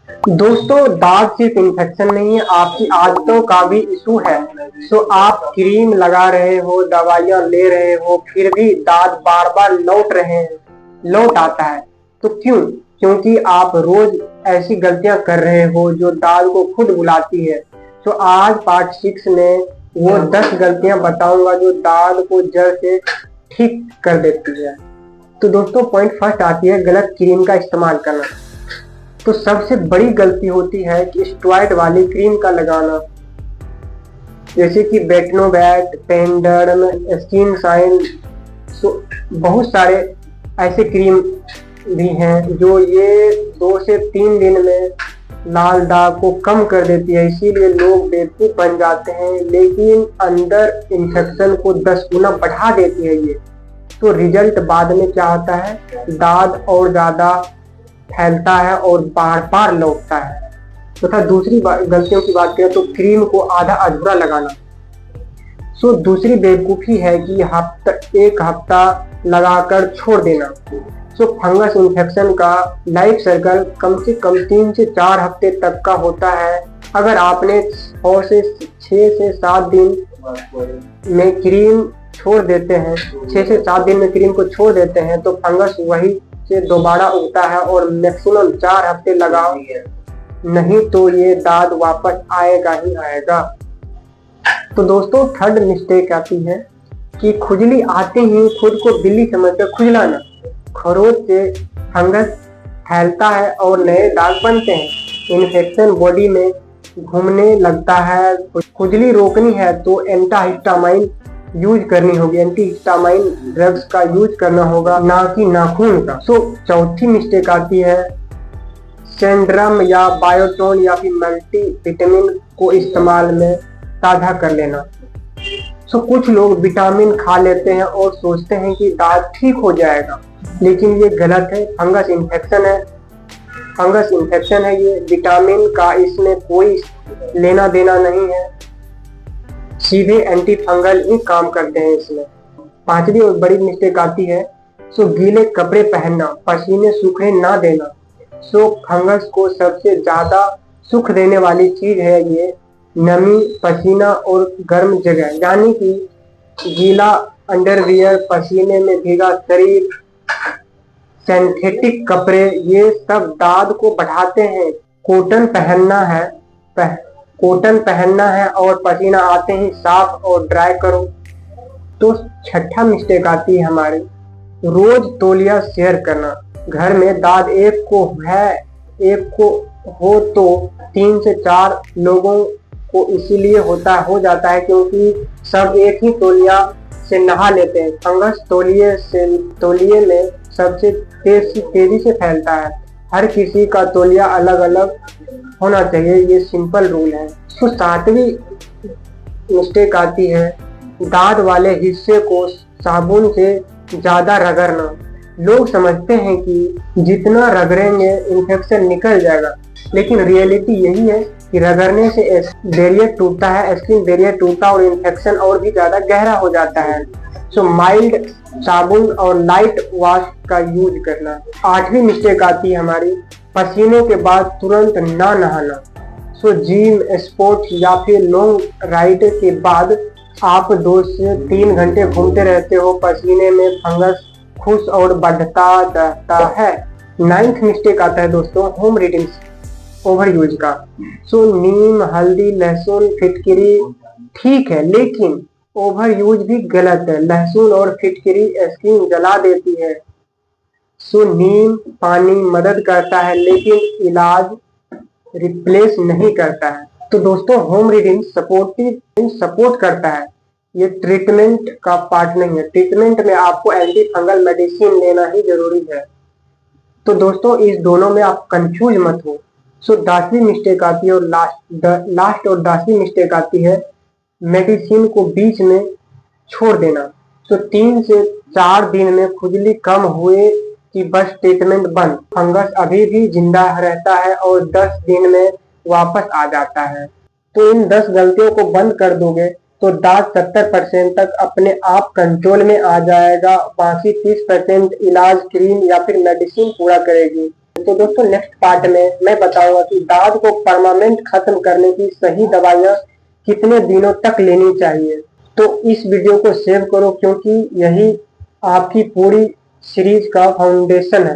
दोस्तों, दांत सिर्फ इन्फेक्शन नहीं है, आपकी आदतों का भी इशू है। सो आप क्रीम लगा रहे हो, दवाइयां ले रहे हो, फिर भी दांत बार बार लौट आता है। तो क्यों? क्योंकि आप रोज ऐसी गलतियां कर रहे हो जो दांत को खुद बुलाती है। तो आज पार्ट 6 में वो 10 गलतियां बताऊंगा जो दांत को जड़ से ठीक कर देती है। तो दोस्तों, पॉइंट फर्स्ट आती है गलत क्रीम का इस्तेमाल करना। तो सबसे बड़ी गलती होती है कि स्टेरॉइड वाली क्रीम का लगाना, जैसे कि बेटनोवेट, पेंडर्म, स्किन शाइन। बहुत सारे ऐसे क्रीम भी हैं जो ये 2 से 3 दिन में लाल दाग को कम कर देती है, इसीलिए लोग बेवकूफ बन जाते हैं। लेकिन अंदर इन्फेक्शन को 10 गुना बढ़ा देती है ये। तो रिजल्ट बाद में क्या होता है? दाग और ज्यादा फैलता है और बार बार लौटता है। तथा दूसरी गलतियों की बात करें तो क्रीम को आधा अधूरा लगाना। दूसरी बेवकूफी है कि एक हफ्ता लगाकर छोड़ देना। फंगस इन्फेक्शन का लाइफ साइकिल कम से कम 3 से 4 हफ्ते तक का होता है। अगर आपने 6 से 7 दिन में क्रीम छोड़ देते हैं 6 से 7 दिन में क्रीम को छोड़ देते हैं तो फंगस वही से दोबारा उगता है और मैक्सिमम 4 हफ्ते लगाओ, नहीं तो ये दाद वापस आएगा ही आएगा। तो दोस्तों, थर्ड मिस्टेक आती है कि खुजली आते ही खुद को बिल्ली समझकर खुजलाना। खरोच से फंगस फैलता है और नए दाग बनते हैं। इन्फेक्शन बॉडी में घूमने लगता है। खुजली रोकनी है तो एंटीहिस्टामाइन यूज करनी होगी, एंटीहिस्टामाइन ड्रग्स का यूज करना होगा, ना कि नाखून का। चौथी मिस्टेक आती है सेंड्रम या बायोटोन या फिर मल्टीविटामिन को इस्तेमाल में साझा कर लेना। कुछ लोग विटामिन खा लेते हैं और सोचते हैं कि दांत ठीक हो जाएगा, लेकिन ये गलत है। फंगस इन्फेक्शन है ये। विटामिन का इसमें कोई लेना देना नहीं है, सीधे एंटी फंगल ही काम करते हैं इसमें। पांचवी और बड़ी मिस्टेक आती है गीले कपड़े पहनना, पसीने सूखने ना देना। फंगस को सबसे ज्यादा सुख देने वाली चीज है ये नमी, पसीना और गर्म जगह, यानी कि गीला अंडरवियर, पसीने में भीगा शरीर, सिंथेटिक कपड़े, ये सब दाद को बढ़ाते हैं। कॉटन पहनना है और पसीना आते ही साफ और ड्राई करो। तो छठा मिस्टेक आती है हमारी रोज तौलिया शेयर करना। घर में दाद एक को हो तो 3 से 4 लोगों को इसीलिए हो जाता है क्योंकि सब एक ही तौलिया से नहा लेते हैं। फंगस तौलिए में सबसे तेजी से फैलता है। हर किसी का तौलिया अलग अलग होना चाहिए, ये सिंपल रूल है। सातवीं मिस्टेक आती है दांत वाले हिस्से को साबुन से ज्यादा रगड़ना। लोग समझते हैं कि जितना रगड़ेंगे इन्फेक्शन निकल जाएगा, लेकिन रियलिटी यही है कि रगड़ने से बैरियर टूटता है, स्किन बैरियर टूटता है और इन्फेक्शन और भी ज्यादा गहरा हो जाता है। माइल्ड साबुन और लाइट वॉश का यूज करना। आठवीं मिस्टेक आती है हमारी पसीनों के बाद तुरंत ना नहाना। जिम, स्पोर्ट्स या फिर लॉन्ग राइड के बाद आप 2 से 3 घंटे घूमते रहते हो, पसीने में फंगस खुश और बढ़ता रहता है। 9th मिस्टेक आता है दोस्तों होम रेमेडीज ओवर यूज का। नीम, हल्दी, लहसुन, फिटकिरी ठीक है, लेकिन ओवर यूज भी गलत है। लहसुन और फिटकिरी स्किन जला देती है। नीम पानी मदद करता है लेकिन इलाज रिप्लेस नहीं करता है। तो दोस्तों, होम रेमेडी सपोर्ट करता है, ये ट्रीटमेंट का पार्ट नहीं है। ट्रीटमेंट में आपको एंटी फंगल मेडिसिन लेना ही जरूरी है। तो दोस्तों, इस दोनों में आप कंफ्यूज मत हो। 10वीं मिस्टेक आती है और लास्ट और 10वीं मिस्टेक आती है मेडिसिन को बीच में छोड़ देना। 3 से 4 दिन में खुजली कम हुए कि बस ट्रीटमेंट बंद। फंगस अभी भी जिंदा रहता है और 10 दिन में वापस आ जाता है। तो इन 10 गलतियों को बंद कर दोगे तो दांत 70% तक अपने आप कंट्रोल में आ जाएगा। बाकी 30% इलाज, क्रीम या फिर मेडिसिन पूरा करेगी। तो दोस्तों नेक्स्ट पार्ट में मैं बताऊंगा कि दाद को परमानेंट खत्म करने की सही दवाइयाँ कितने दिनों तक लेनी चाहिए। तो इस वीडियो को सेव करो, क्योंकि यही आपकी पूरी सीरीज का फाउंडेशन है।